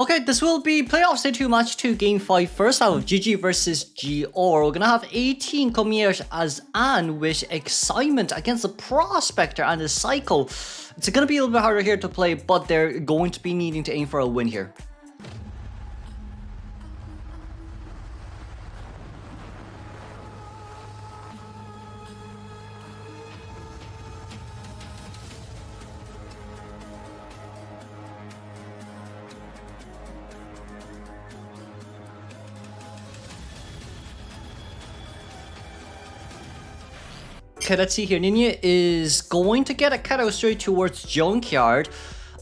Okay, this will be Playoffs Day 2 Match 2 Game 5 first half of GG versus GR. We're gonna have 18 coming out as Anne with excitement against the Prospector and the Cycle. It's gonna be a little bit harder here to play, but they're going to be needing to aim for a win here. Okay, let's see here. Ninja is going to get a cutout straight towards Junkyard.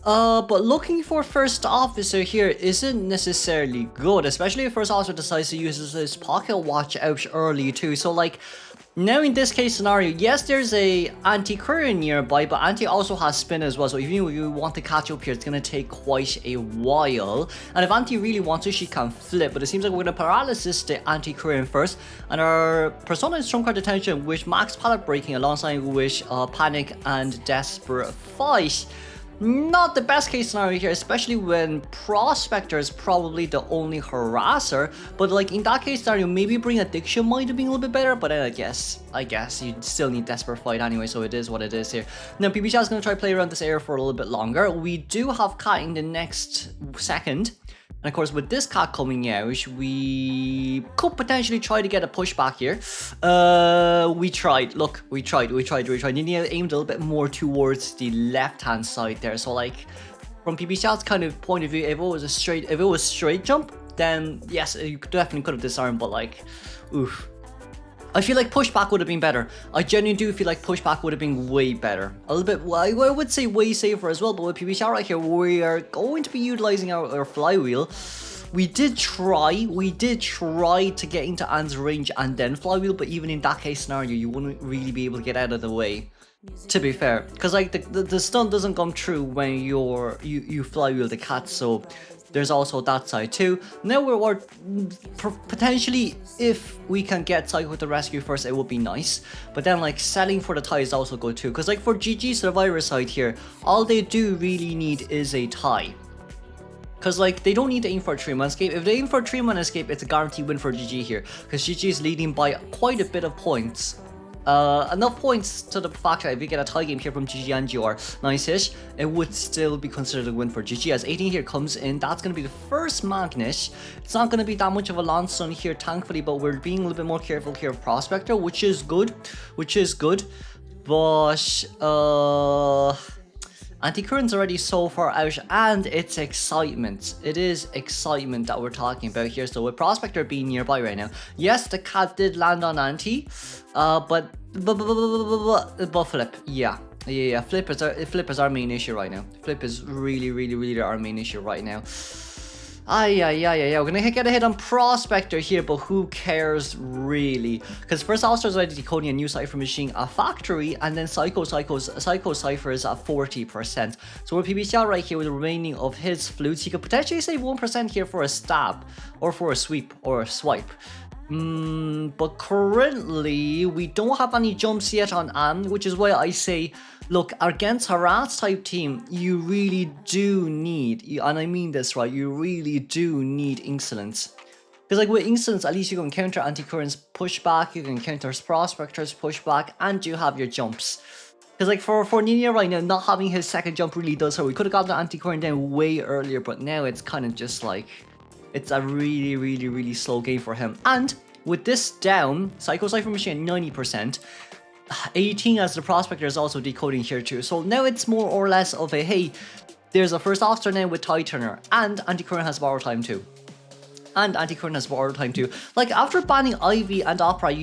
But looking for first officer here isn't necessarily good, especially if first officer decides to use his pocket watch out early too. So like, now in this case scenario, yes, there's a anti-courier nearby, but anti also has spin as well. So if you want to catch up here, it's gonna take quite a while. And if anti really wants to, she can flip. But it seems like we're gonna paralysis the anti-courier first, and our persona is trump card detention with max pallet breaking alongside with panic and desperate fight. Not the best case scenario here, especially when Prospector is probably the only harasser. But like in that case scenario, maybe bring Addiction might have been a little bit better. But I guess you still need Desperate Fight anyway, so it is what it is here. Now PB Chat is going to try to play around this area for a little bit longer. We do have Cat in the next second. And of course, with this Cat coming out, we could potentially try to get a pushback here. We tried. Look, we tried. Nini aimed a little bit more towards the left-hand side there. So like, from PB Chat's kind of point of view, if it was straight jump, then yes, you definitely could have disarmed. But like, oof. I feel like pushback would have been better. I genuinely do feel like pushback would have been way better. A little bit, well, I would say way safer as well, but with PB Chat right here, we are going to be utilizing our flywheel. We did try to get into Anne's range and then flywheel, but even in that case scenario, you wouldn't really be able to get out of the way. To be fair, because like the stun doesn't come true when you flywheel the Cat, so there's also that side too. Now we're potentially, if we can get Psycho with the rescue first, it would be nice. But then like selling for the tie is also good too, because like for GG Survivor side here, all they do really need is a tie. Because like they don't need to aim for a 3-man escape. If they aim for a 3-man escape, it's a guaranteed win for GG here, because GG is leading by quite a bit of points. Enough points to the fact that if we get a tie game here from GG and GR, nice-ish, it would still be considered a win for GG. As 18 here comes in, that's going to be the first Magnish. It's not going to be that much of a long stun here, thankfully, but we're being a little bit more careful here of Prospector, which is good. But, Anti-Current's already so far out, and it's excitement. It is excitement that we're talking about here. So with Prospector being nearby right now, yes, the Cat did land on Anti, but flip, yeah. Flip is our main issue right now. Flip is really our main issue right now. We're gonna get a hit on Prospector here, but who cares really? Because first officer is already decoding a new cipher machine, a factory, and then Psycho cipher is at 40%. So we're PB Chat right here with the remaining of his flutes. He could potentially save 1% here for a stab, or for a sweep, or a swipe. But currently we don't have any jumps yet on Anne, which is why I say, look, against harass type team, you really do need, and I mean this right, you really do need Insolence. Because like with Insolence, at least you can counter Anti-Current's pushback, you can counter Prospector's pushback, and you have your jumps. Because like for Nina right now, not having his second jump really does hurt. We could have gotten the Anti-Current down way earlier, but now it's kind of just like, it's a really slow game for him. And with this down, Psycho Cipher Machine 90%, 18 as the Prospector is also decoding here too. So now it's more or less of a, hey, there's a first officer now with Tie Turner, and Anti-Current has borrow time too. Like after banning Ivy and Opera,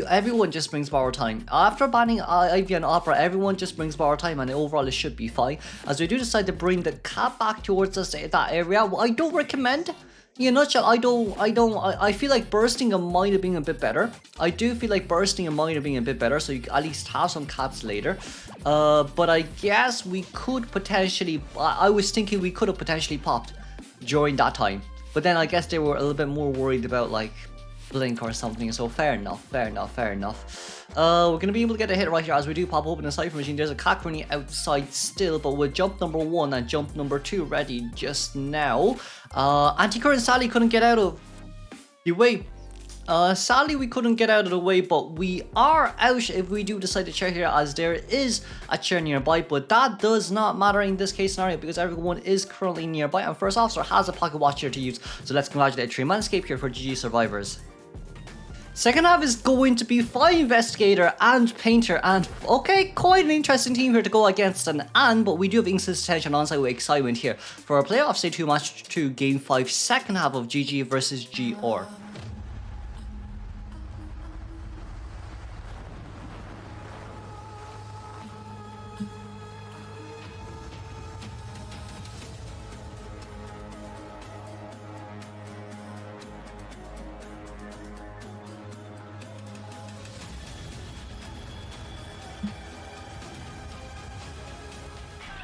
everyone just brings borrow time. After banning Ivy and Opera, everyone just brings borrow time, and overall it should be fine. As we do decide to bring the Cat back towards us, that area, well, I don't recommend. In a nutshell, I feel like bursting might have been a bit better. I do feel like bursting might have been a bit better, so you at least have some Cats later. But I guess we could potentially, I was thinking we could have potentially popped during that time. But then I guess they were a little bit more worried about like blink or something. So fair enough, fair enough, fair enough. We're gonna be able to get a hit right here as we do pop open the Cypher Machine. There's a cat running outside still, but with jump number 1 and jump number 2 ready just now. Anti-Current Sally couldn't get out of the way. Sadly, we couldn't get out of the way, but we are out if we do decide to chair here, as there is a chair nearby, but that does not matter in this case scenario because everyone is currently nearby and First Officer has a pocket watch here to use. So let's congratulate 3-man escape here for GG survivors. Second half is going to be Fire Investigator and Painter, and okay, quite an interesting team here to go against but we do have Instant Attention onside with Excitement here for our playoff Stage 2 match 2 Game 5 second half of GG versus GR.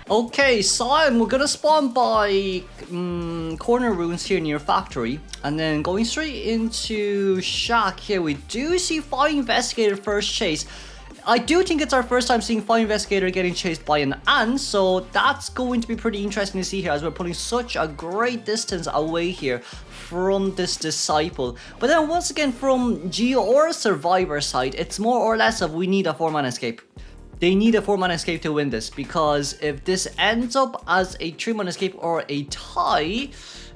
Okay, Sion, we're gonna spawn by corner ruins here near factory, and then going straight into shack here. We do see Fire Investigator first chase. I do think it's our first time seeing Fire Investigator getting chased by an ant, so that's going to be pretty interesting to see here as we're putting such a great distance away here from this Disciple. But then once again from GR Survivor side, it's more or less of we need a 4-man escape. They need a 4-man escape to win this, because if this ends up as a 3-man escape or a tie,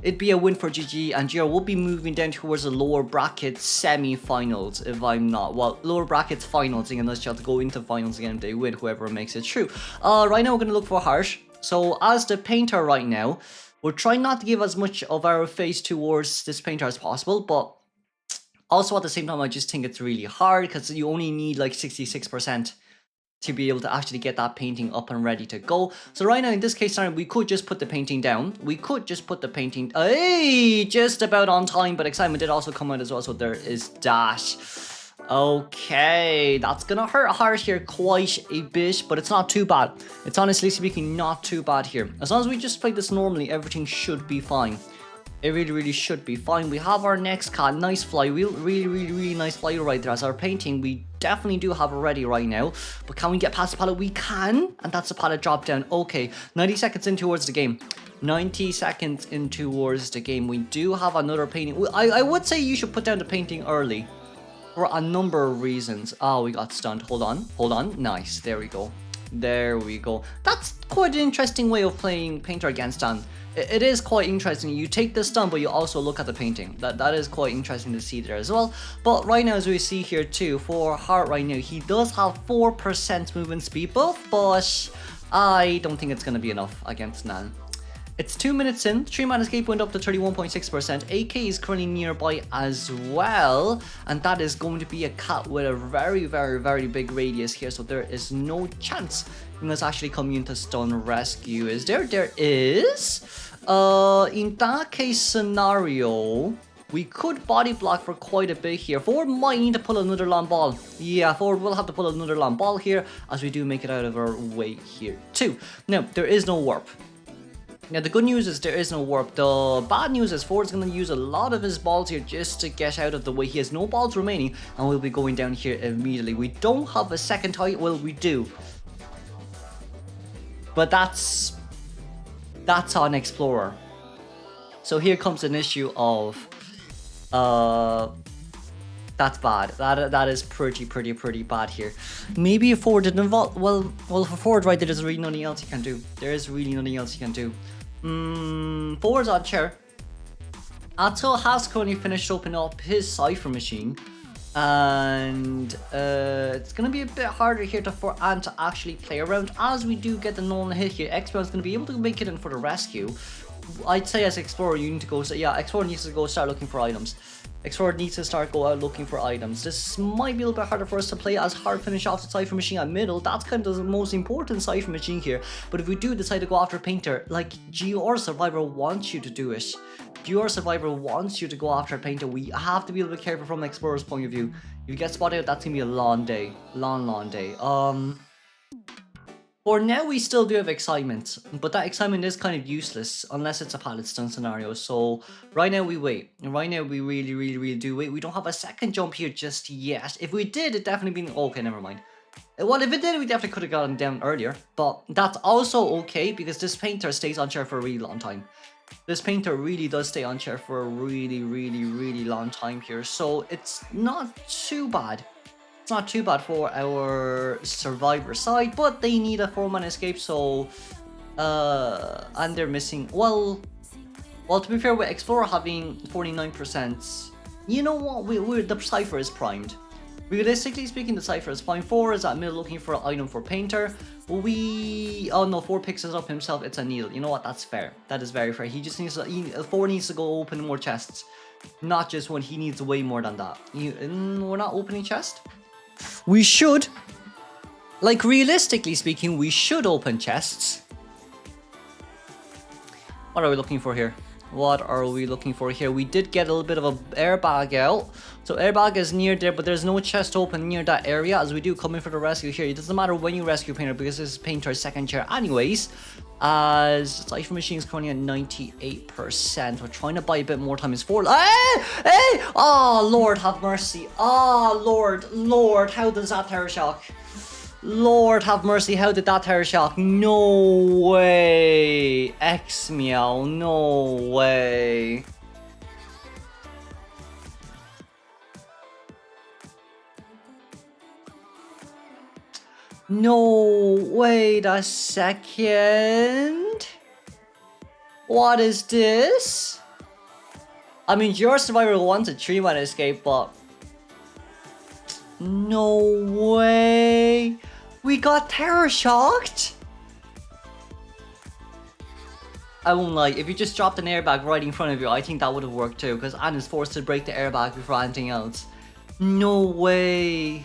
it'd be a win for GG, and GR will be moving down towards the lower bracket semi-finals if I'm not. Well, lower brackets finals, unless you have to go into finals again if they win, whoever makes it through. Right now we're going to look for Harsh. So as the Painter right now, we're trying not to give as much of our face towards this Painter as possible, but also at the same time I just think it's really hard because you only need like 66% to be able to actually get that painting up and ready to go. So right now in this case we could just put the painting down. We could just put the painting, hey, just about on time, but Excitement did also come out as well, so there is that. Okay, that's gonna hurt Harsh here quite a bit, but it's not too bad. It's honestly speaking not too bad here. As long as we just play this normally, everything should be fine. It really should be fine. We have our next cat, nice flywheel, really nice flywheel right there. As our painting, we definitely do have it ready right now, but can we get past the pallet? We can, and that's a pallet drop down. Okay, 90 seconds in towards the game. 90 seconds in towards the game. We do have another painting. I would say you should put down the painting early for a number of reasons. Oh, we got stunned. Hold on. Nice, there we go. That's quite an interesting way of playing Painter against stun. It is quite interesting. You take the stun, but you also look at the painting. That is quite interesting to see there as well. But right now, as we see here too, for Heart right now, he does have 4% movement speed buff, but I don't think it's going to be enough against Nan. It's 2 minutes in, 3-man escape went up to 31.6%, AK is currently nearby as well, and that is going to be a cat with a very big radius here, so there is no chance let's actually come into stun rescue. Is there? There is. In that case scenario, we could body block for quite a bit here. Forward might need to pull another long ball. Yeah, forward will have to pull another long ball here as we do make it out of our way here too. Now, there is no warp. Now, the good news is there is no warp. The bad news is Ford's going to use a lot of his balls here just to get out of the way. He has no balls remaining, and we'll be going down here immediately. We don't have a second tie. Well, we do. But that's on Explorer. So here comes an issue of that's bad. That is pretty bad here. Maybe if Ford didn't involve, well for Ford right there, there's really nothing else he can do. There is really nothing else he can do. Ford's on chair. Atto has currently finished opening up his Cypher machine. And it's gonna be a bit harder here for Ant to actually play around, as we do get the Nolan hit here. Explorer is gonna be able to make it in for the rescue. I'd say as Explorer you need to go, Explorer needs to go start looking for items. Explorer needs to start go out looking for items. This might be a little bit harder for us to play as Hard finish off the Cypher machine at middle. That's kind of the most important Cypher machine here. But if we do decide to go after Painter, like GR Survivor wants you to do it. GR Survivor wants you to go after Painter. We have to be a little bit careful from the Explorer's point of view. If you get spotted out, that's gonna be a long day. Long day. For now, we still do have excitement, but that excitement is kind of useless unless it's a pallet stun scenario. So right now we wait. Right now we really do wait. We don't have a second jump here just yet. If we did, it definitely been okay. Never mind. Well, if it did, we definitely could have gotten down earlier. But that's also okay because this painter stays on chair for a really long time. This painter really does stay on chair for a really long time here. So it's not too bad. It's not too bad for our survivor side, but they need a 4-man escape, so and they're missing well to be fair, with Explorer having 49%, you know what, the Cypher is primed. Realistically speaking, the Cypher is fine. 4 is at middle looking for an item for Painter. Oh no, 4 picks it up himself, it's a needle. You know what, that's fair. That is very fair. He just needs to, 4 needs to go open more chests. Not just one, he needs way more than that. We're not opening chest? We should, like realistically speaking, we should open chests. What are we looking for here? What are we looking for here? We did get a little bit of an airbag out. So airbag is near there, but there's no chest open near that area as we do come in for the rescue here. It doesn't matter when you rescue Painter because this is Painter's second chair anyways. As Cypher Machine is currently at 98%. We're trying to buy a bit more time. It's 4. Hey! Hey! Oh, Lord, have mercy. Oh, Lord, how does that terror shock? Lord have mercy, how did that terror shock? No way. X meow, no way. No, wait a second. What is this? I mean, your survivor wants a 3-man escape, but no way. We got terror shocked? I won't lie, if you just dropped an airbag right in front of you, I think that would have worked too, because Anne is forced to break the airbag before anything else. No way.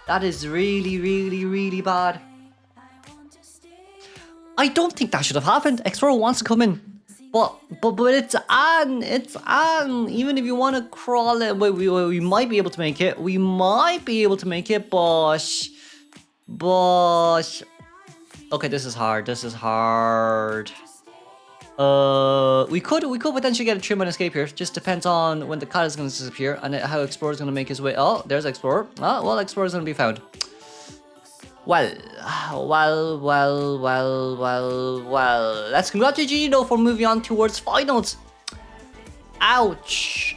That is really bad. I don't think that should have happened. Explorer wants to come in. But it's Anne. It's Anne. Even if you want to crawl it, we might be able to make it. We might be able to make it, but okay, this is hard. This is hard. We could potentially get a 3-man escape here. Just depends on when the cat is going to disappear and how Explorer is going to make his way. Oh, there's Explorer. Oh, well, Explorer is going to be found. Well. Let's congratulate Gino for moving on towards finals. Ouch.